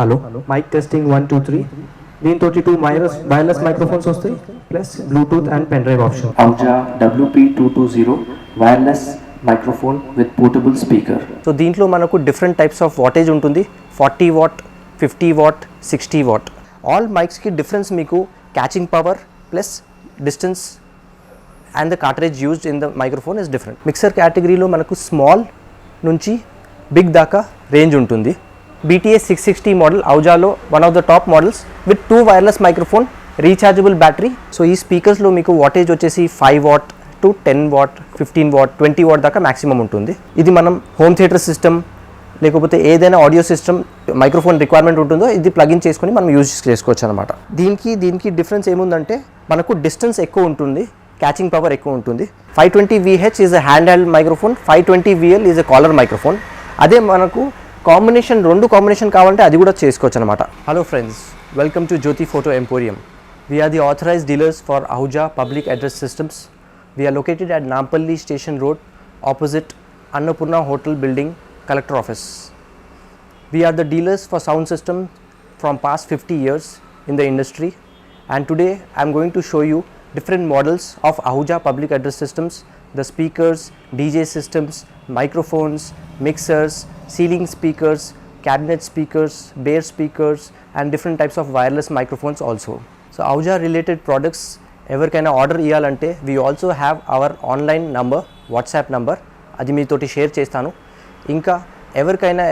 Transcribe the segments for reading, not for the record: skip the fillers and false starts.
Hello mic testing 1 2 3 దీంతో 2 wireless microphones వస్తాయి plus bluetooth and pen drive option. Auja WP220 wireless microphone with portable speaker. So దీంట్లో మనకు different types of wattage ఉంటుంది. 40 watt, 50 watt, 60 watt. All మైక్స్కి difference మీకు catching power plus distance and the cartridge used in the microphone is different. Mixer కేటగిరీలో మనకు small నుంచి big దాకా range ఉంటుంది. BTS 660 మోడల్ ఔజాలో one of the top models with 2 wireless microphone, rechargeable battery. So ఈ స్పీకర్స్లో మీకు వాటేజ్ వచ్చేసి 5 watt to 10 watt, 15 watt, 20 watt దాకా మ్యాక్సిమం ఉంటుంది. ఇది మనం హోమ్ థియేటర్ సిస్టమ్ లేకపోతే ఏదైనా ఆడియో సిస్టమ్ మైక్రోఫోన్ రిక్వైర్మెంట్ ఉంటుందో ఇది ప్లగిన్ చేసుకొని మనం యూజ్ చేసుకోవచ్చు అనమాట. దీనికి డిఫరెన్స్ ఏముందంటే మనకు డిస్టెన్స్ ఎక్కువ ఉంటుంది, క్యాచింగ్ పవర్ ఎక్కువ ఉంటుంది. 520 VH is a hand held microphone, 520 VL is a collar microphone. అదే మనకు రెండు కాంబినేషన్ కావాలంటే అది కూడా చేసుకోవచ్చు అనమాట. Hello friends, welcome to Jyothi photo emporium. We are the authorized dealers for Auja public address systems. We are located at Nampally station road opposite Annapurna hotel building, collector office. We are the dealers for sound system from past 50 years in the industry, and today I am going to show you different models of Auja public address systems, the speakers, DJ systems, microphones, mixers, ceiling speakers, cabinet speakers, bare speakers, and different types of wireless microphones also. So Auja related products ఎవరికైనా order ఇవ్వాలంటే we also have our online number, WhatsApp number, అది మీతోటి share చేస్తాను. ఇంకా ఎవరికైనా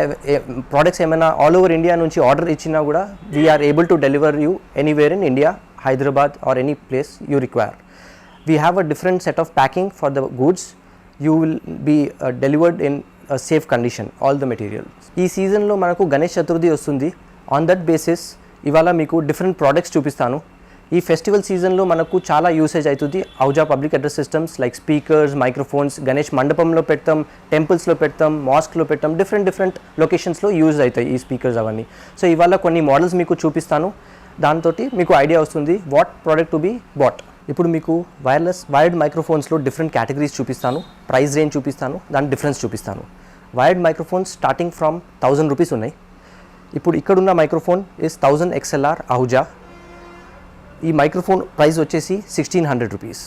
products ఏమైనా all over India నుంచి order ఇచ్చినా కూడా we are able to deliver you anywhere in India, Hyderabad or any place you require. We have a different set of packing for the goods. You will be delivered in safe condition all the material. ఈ సీజన్లో మనకు గణేష్ చతుర్థి వస్తుంది. On that basis ఇవాళ మీకు different products చూపిస్తాను. ఈ festival సీజన్లో మనకు చాలా యూసేజ్ అవుతుంది Auja public address systems like speakers, microphones. Ganesh మండపంలో పెడతాం, టెంపుల్స్లో పెడతాం, మాస్క్లో పెట్టాం, డిఫరెంట్ లొకేషన్స్లో యూజ్ అవుతాయి ఈ స్పీకర్స్ అవన్నీ. సో ఇవాళ కొన్ని మోడల్స్ మీకు చూపిస్తాను, దాంతో మీకు ఐడియా వస్తుంది what product to be bought. ఇప్పుడు మీకు వైర్డ్ మైక్రోఫోన్స్లో డిఫరెంట్ కేటగిరీస్ చూపిస్తాను, ప్రైస్ రేంజ్ చూపిస్తాను, దాని డిఫరెన్స్ చూపిస్తాను. Wired microphones starting from 1000 rupees ఉన్నాయి. ఇప్పుడు ఇక్కడున్న మైక్రోఫోన్ ఇస్ 1000 XLR Auja. ఈ మైక్రోఫోన్ ప్రైస్ వచ్చేసి 1600 రూపీస్.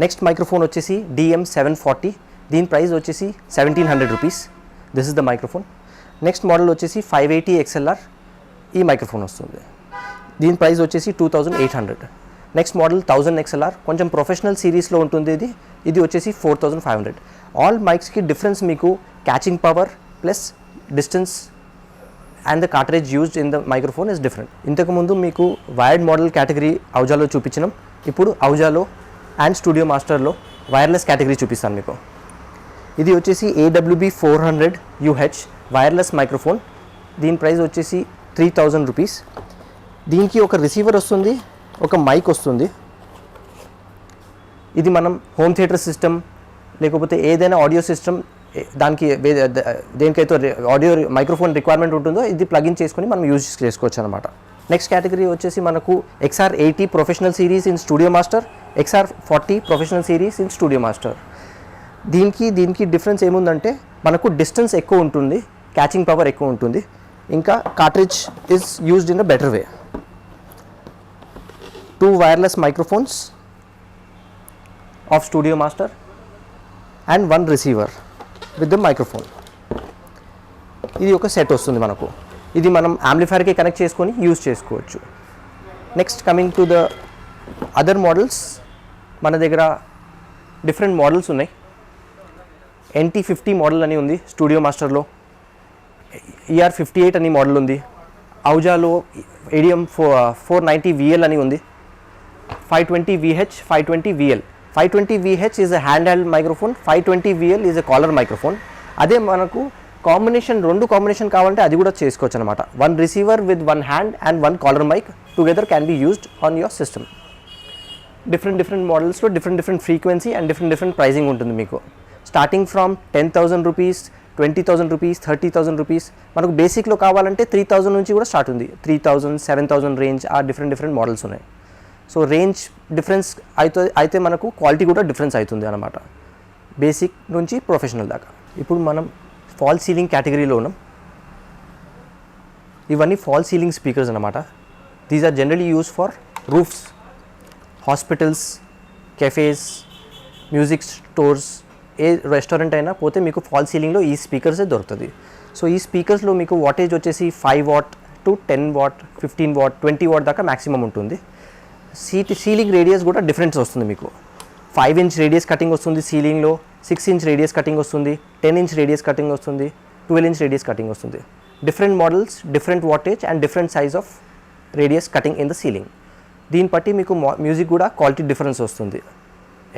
నెక్స్ట్ మైక్రోఫోన్ వచ్చేసి DM740, దీని ప్రైస్ వచ్చేసి 1700 rupees. This is the microphone. Next model వచ్చేసి 580 XLR, ఈ మైక్రోఫోన్ వస్తుంది. దీని ప్రైస్ వచ్చేసి 2800. నెక్స్ట్ మోడల్ 1000 XLR, కొంచెం ప్రొఫెషనల్ సిరీస్లో ఉంటుంది. ఇది వచ్చేసి 4500. ఆల్ మైక్స్కి డిఫరెన్స్ మీకు catching power plus distance and the cartridge used in the microphone is different. ఇంతకుముందు మీకు వైర్డ్ మోడల్ కేటగిరీ Aujaలో చూపించినాం. ఇప్పుడు Aujaలో అండ్ స్టూడియో మాస్టర్లో వైర్లెస్ కేటగిరీ చూపిస్తాను మీకు. ఇది వచ్చేసి AWB 400 UH వైర్లెస్ మైక్రోఫోన్. దీని ప్రైస్ వచ్చేసి 3000 రూపీస్. దీనికి ఒక రిసీవర్ వస్తుంది, ఒక మైక్ వస్తుంది. ఇది మనం హోమ్ థియేటర్ సిస్టమ్ లేకపోతే ఏదైనా ఆడియో సిస్టమ్ దానికి దేనికైతే ఆడియో మైక్రోఫోన్ రిక్వైర్మెంట్ ఉంటుందో ఇది ప్లగిన్ చేసుకొని మనం యూజ్ చేసుకోవచ్చు అనమాట. నెక్స్ట్ కేటగిరీ వచ్చేసి మనకు XR80 professional series in studio master, XR40 professional series in studio master. దీనికి డిఫరెన్స్ ఏముందంటే మనకు డిస్టెన్స్ ఎక్కువ ఉంటుంది, క్యాచింగ్ పవర్ ఎక్కువ ఉంటుంది, ఇంకా cartridge is used in a better way. 2 wireless microphones of studio master and 1 receiver with the microphone. ఇది ఒక సెట్ వస్తుంది మనకు. ఇది మనం యాంప్లిఫైర్కి కనెక్ట్ చేసుకొని యూజ్ చేసుకోవచ్చు. Next coming to the other models, మన దగ్గర డిఫరెంట్ మోడల్స్ ఉన్నాయి. NT50 మోడల్ అని ఉంది స్టూడియో మాస్టర్లో. ER58 అని మోడల్ ఉంది. Aujaలో ADM 490 VL అని ఉంది. 520 VH, 520 VL. 520 VH is a handheld microphone, 520 VL is a collar microphone. అదే మనకు రెండు కాంబినేషన్ కావాలంటే అది కూడా చేసుకోవచ్చు అనమాట. 1 receiver with 1 hand and 1 collar mic together can be used on your system. Different మోడల్స్లో different frequency and different pricing ఉంటుంది మీకు. Starting from 10,000 rupees, 20,000 rupees, 30,000 rupees. మనకు బేసిక్లో కావాలంటే 3000 నుంచి కూడా స్టార్ట్ ఉంది. 3000, 7000 రేంజ్ ఆ డిఫరెంట్ మోడల్స్ ఉన్నాయి. సో రేంజ్ డిఫరెన్స్ అయితే మనకు క్వాలిటీ కూడా డిఫరెన్స్ అవుతుంది అన్నమాట, బేసిక్ నుంచి ప్రొఫెషనల్ దాకా. ఇప్పుడు మనం ఫాల్ సీలింగ్ కేటగిరీలో ఉన్నాం. ఇవన్నీ ఫాల్ సీలింగ్ స్పీకర్స్ అనమాట. These are generally use for roofs, hospitals, cafes, music stores, ఏ రెస్టారెంట్ అయినా పోతే మీకు ఫాల్ సీలింగ్లో ఈ స్పీకర్సే దొరుకుతుంది. సో ఈ స్పీకర్స్లో మీకు వాటేజ్ వచ్చేసి 5 watt to 10 watt, 15 watt, 20 watt దాకా మ్యాక్సిమం ఉంటుంది. సీలింగ్ రేడియస్ కూడా డిఫరెన్స్ వస్తుంది. మీకు 5 ఇంచ్ రేడియస్ కటింగ్ వస్తుంది సీలింగ్లో, 6 ఇంచ్ రేడియస్ కటింగ్ వస్తుంది, 10 ఇంచ్ రేడియస్ కటింగ్ వస్తుంది, 12 ఇంచ్ రేడియస్ కటింగ్ వస్తుంది. Different models, different wattage and different size of radius cutting in the ceiling. దీన్ని బట్టి మీకు మ్యూజిక్ కూడా క్వాలిటీ డిఫరెన్స్ వస్తుంది.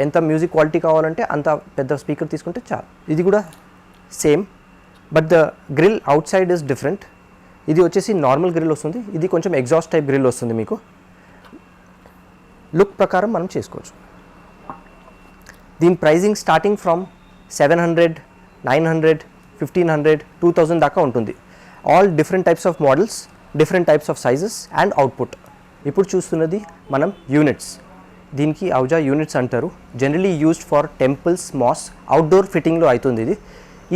ఎంత మ్యూజిక్ క్వాలిటీ కావాలంటే అంత పెద్ద స్పీకర్ తీసుకుంటే చాలు. ఇది కూడా same, but the grill outside is different. ఇది వచ్చేసి నార్మల్ గ్రిల్ వస్తుంది, ఇది కొంచెం ఎగ్జాస్ట్ టైప్ గ్రిల్ వస్తుంది. మీకు లుక్ ప్రకారం మనం చేసుకోవచ్చు. దీని ప్రైజింగ్ స్టార్టింగ్ ఫ్రమ్ 700, 900, 1500, 2000 దాకా ఉంటుంది. All different types of models, different types of sizes and output. ఇప్పుడు చూస్తున్నది మనం యూనిట్స్. దీనికి అవుజా యూనిట్స్ అంటారు. Generally used for temples, mass, outdoor ఫిట్టింగ్లో అవుతుంది. ఇది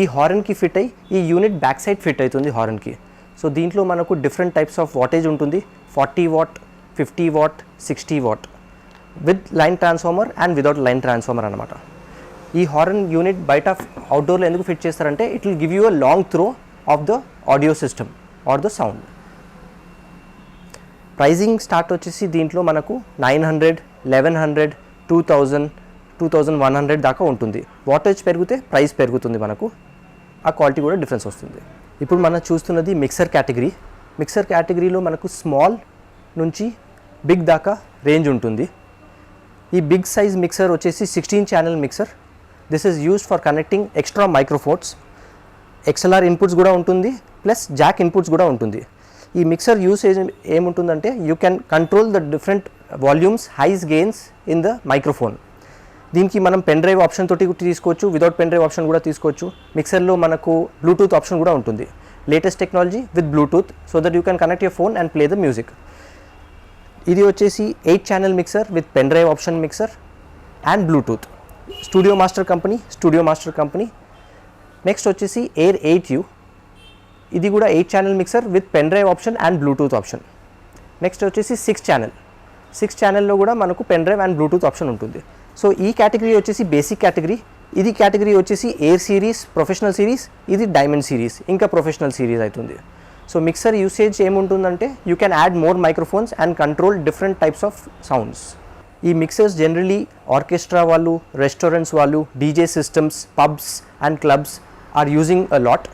ఈ హార్న్కి ఫిట్ అయ్యి ఈ యూనిట్ బ్యాక్ సైడ్ ఫిట్ అవుతుంది హార్న్కి. సో దీంట్లో మనకు డిఫరెంట్ టైప్స్ ఆఫ్ వాటేజ్ ఉంటుంది. 40 watt, 50 watt, 60 watt, with line transformer and without line transformer అనమాట. ఈ హార్న్ యూనిట్ బయట అవుట్డోర్లో ఎందుకు ఫిట్ చేస్తారంటే it will give you a long throw of the audio system or the sound. Pricing start వచ్చేసి దీంట్లో మనకు 900, 1100, 2000, 2100 దాకా ఉంటుంది. వాటేజ్ పెరిగితే ప్రైస్ పెరుగుతుంది, మనకు ఆ క్వాలిటీ కూడా డిఫరెన్స్ వస్తుంది. ఇప్పుడు మనం చూస్తున్నది మిక్సర్ కేటగిరీ. మిక్సర్ కేటగిరీలో మనకు స్మాల్ నుంచి బిగ్ దాకా రేంజ్ ఉంటుంది. ఈ బిగ్ సైజ్ మిక్సర్ వచ్చేసి 16 channel mixer. This is used for connecting extra microphones. XLR inputs కూడా ఉంటుంది, ప్లస్ జాక్ ఇన్పుట్స్ కూడా ఉంటుంది. ఈ మిక్సర్ యూసేజ్ ఏముంటుందంటే you can control the different volumes, highs, gains in the microphone. దీనికి మనం పెన్ డ్రైవ్ ఆప్షన్ తోటి తీసుకోవచ్చు, వితౌట్ పెన్ డ్రైవ్ ఆప్షన్ కూడా తీసుకోవచ్చు. మిక్సర్లో మనకు బ్లూటూత్ ఆప్షన్ కూడా ఉంటుంది. Latest technology with Bluetooth, so that you can connect your phone and play the music. ఇది వచ్చేసి 8 channel mixer with pen drive option mixer and Bluetooth. Studio master company. Next వచ్చేసి air 8U. ఇది కూడా 8 channel mixer with pen drive option and bluetooth option. Next వచ్చేసి 6 ఛానల్లో కూడా మనకు pen drive and bluetooth option ఉంటుంది. సో ఈ category వచ్చేసి బేసిక్ కేటగిరీ. ఇది కేటగిరీ వచ్చేసి ఎయిర్ సిరీస్, ప్రొఫెషనల్ సిరీస్, ఇది డైమండ్ సిరీస్, ఇంకా ప్రొఫెషనల్ సిరీస్ అవుతుంది. సో మిక్సర్ యూసేజ్ ఏముంటుందంటే you can add more microphones and control different types of sounds. ఈ మిక్సర్స్ జనరలీ ఆర్కెస్ట్రా వాళ్ళు, రెస్టారెంట్స్ వాళ్ళు, DJ systems, pubs and clubs are using a lot.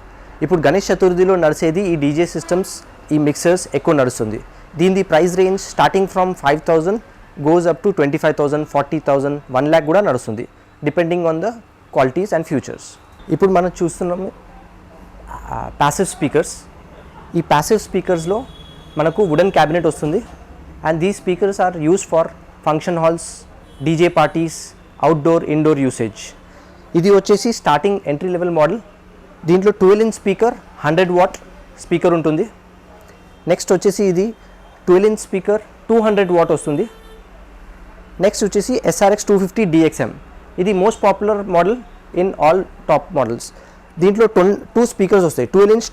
ఇప్పుడు గణేష్ చతుర్థిలో నడిచేది ఈ DJ systems, ఈ mixers ఎక్కువ నడుస్తుంది. దీని price range starting from 5000 goes up to 25,000, 40,000, 1 lakh కూడా నడుస్తుంది, depending on the qualities and features. ఇప్పుడు మనం చూస్తున్నాము ప్యాసివ్ స్పీకర్స్. ఈ ప్యాసివ్ స్పీకర్స్లో మనకు వుడెన్ క్యాబినెట్ వస్తుంది and these speakers are used for function halls, DJ parties, outdoor, indoor usage. ఇది వచ్చేసి స్టార్టింగ్ ఎంట్రీ లెవెల్ మోడల్. దీంట్లో 12 ఇంచ్ స్పీకర్, 100 వాట్ స్పీకర్ ఉంటుంది. నెక్స్ట్ వచ్చేసి ఇది 12 ఇంచ్ స్పీకర్, 200 వాట్ వస్తుంది. నెక్స్ట్ వచ్చేసి SRX 250 DXM. ఇది most popular model in all top models. దీంట్లో 2 స్పీకర్స్ వస్తాయి, 12 inch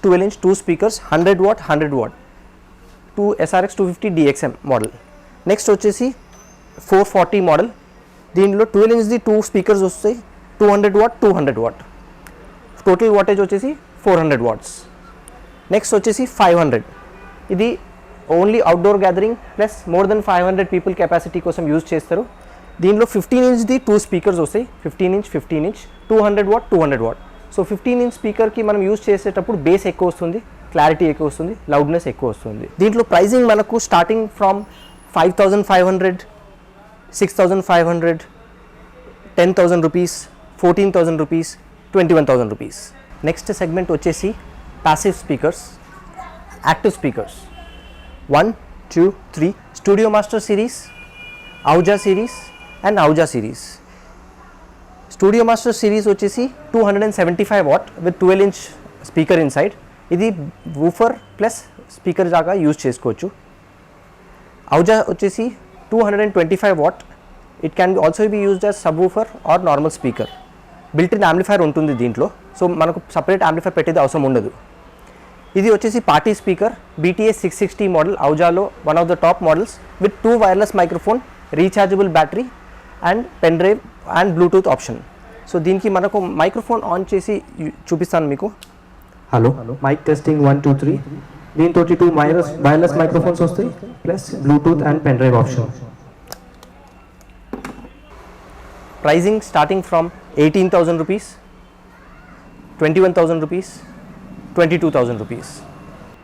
2 speakers, 100 what 100 what, SRX 250 DXM model. Next వచ్చేసి 440 మోడల్. దీంట్లో 12 ఇంచ్ది 2 స్పీకర్స్ వస్తాయి, 200 వాట్ 200 వాట్, టోటల్ వాటేజ్ వచ్చేసి 400 వాట్స్. నెక్స్ట్ వచ్చేసి 500. ఇది only outdoor gathering plus more than 500 people capacity కోసం use చేస్తారు. దీనిలో 15 ఇంచ్ది 2 స్పీకర్స్ వస్తాయి, 15 inch, 200 watt 200 watt. So 15 inch స్పీకర్కి మనం యూజ్ చేసేటప్పుడు బేస్ ఎక్కువ వస్తుంది, క్లారిటీ ఎక్కువ వస్తుంది, లౌడ్నెస్ ఎక్కువ వస్తుంది. దీంట్లో ప్రైజింగ్ మనకు starting from 5,500, 6,500, 10,000 rupees, 14,000 rupees, 21,000 rupees. Next segment వచ్చేసి passive speakers, active speakers. 1, 2, 3 studio master series, Ahuja series and Ahuja series. Studio master series వచ్చేసి 275 watt with 12 inch speaker inside. ఇది వూఫర్ ప్లస్ స్పీకర్ దాకా యూజ్ చేసుకోవచ్చు. అవుజా వచ్చేసి 225 watt. It can also be used as subwoofer or normal speaker. Built in amplifier ఉంటుంది దీంట్లో, so మనకు separate amplifier పెట్టేది అవసరం ఉండదు. ఇది వచ్చేసి పార్టీ స్పీకర్ BTS 660 మోడల్ ఔజాలో one of the top models with 2 wireless microphone, rechargeable battery and pen drive and bluetooth option. So దీనికి మనకు మైక్రోఫోన్ ఆన్ చేసి చూపిస్తాను మీకు. Hello, mic testing 1 2 3. దీంతో 2 వైర్లెస్ మైక్రోఫోన్స్ వస్తాయి plus bluetooth and pen drive option. Pricing starting from 18,000 rupees, 21,000 rupees, 22,000 rupees.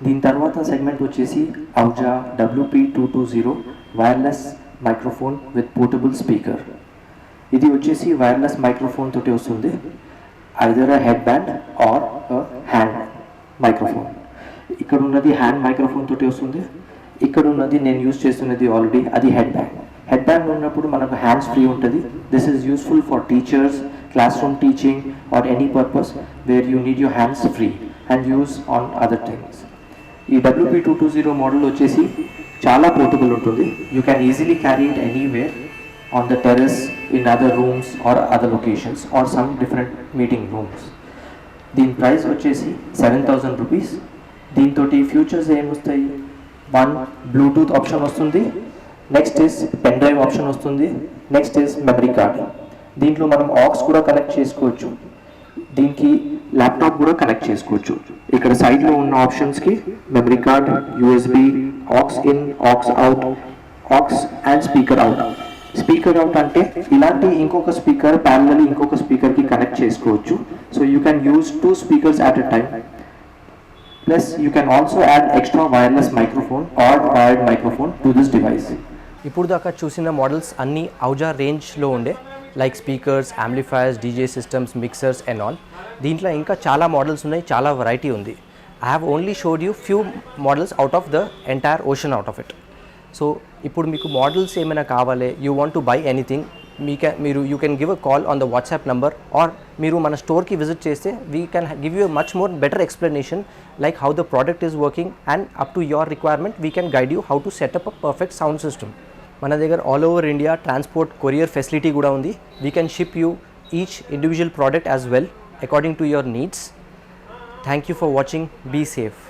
దీని తర్వాత segment వచ్చేసి Ahuja WP220 wireless microphone with portable speaker. ఇది వచ్చేసి వైర్లెస్ మైక్రోఫోన్ తోటి వస్తుంది, either head band are hand microphone. ఇక్కడ ఉన్నది హ్యాండ్ మైక్రోఫోన్ తోటి వస్తుంది, ఇక్కడ ఉన్నది నేను యూజ్ చేస్తున్నది ఆల్రెడీ అది హెడ్ బ్యాండ్. హెడ్ బ్యాండ్ ఉన్నప్పుడు మనకు హ్యాండ్స్ ఫ్రీ ఉంటుంది. This is useful for teachers, class room teaching or any purpose where you need your hands free and use on other things. ఈ WP220 మోడల్ వచ్చేసి చాలా portable ఉంటుంది. You can easily carry it anywhere on the terrace, in other rooms or other locations or some different meeting rooms. దీని price వచ్చేసి 7,000 rupees. దీంతో futures ఏమొస్తాయి, 1 Bluetooth option వస్తుంది, next is pen drive option వస్తుంది, next is memory card. దీంట్లో మనం aux కూడా connect చేసుకోవచ్చు, దీనికి ల్యాప్టాప్ కూడా కనెక్ట్ చేసుకోవచ్చు. ఇక్కడ సైడ్లో ఉన్న ఆప్షన్స్కి memory card, USB, aux in, aux out, aux and speaker out. Speaker out అంటే ఇలాంటి ఇంకొక స్పీకర్ ప్యారలల్లీ ఇంకొక స్పీకర్కి కనెక్ట్ చేసుకోవచ్చు. So you can use 2 speakers at a time. Plus you can also add extra wireless microphone or wired microphone to this device. ఇప్పుడు దాకా చూసిన models అన్నీ ఔజా రేంజ్లో ఉండే, like speakers, amplifiers, DJ systems, mixers and all. దీంట్లో ఇంకా చాలా models ఉన్నాయి, చాలా వెరైటీ ఉంది. I have only showed you few models out of the entire ocean out of it. So ఇప్పుడు మీకు మోడల్స్ ఏమైనా కావాలి, you want to buy anything, you can give a call on the WhatsApp number or మీరు మన స్టోర్కి visit చేస్తే we can give you much more better explanation like how the product is working and up to your requirement we can guide you how to set up a perfect sound system. మన దగ్గర all over India transport courier facility కూడా ఉంది. We can ship you each individual product as well according to your needs. Thank you for watching. Be safe.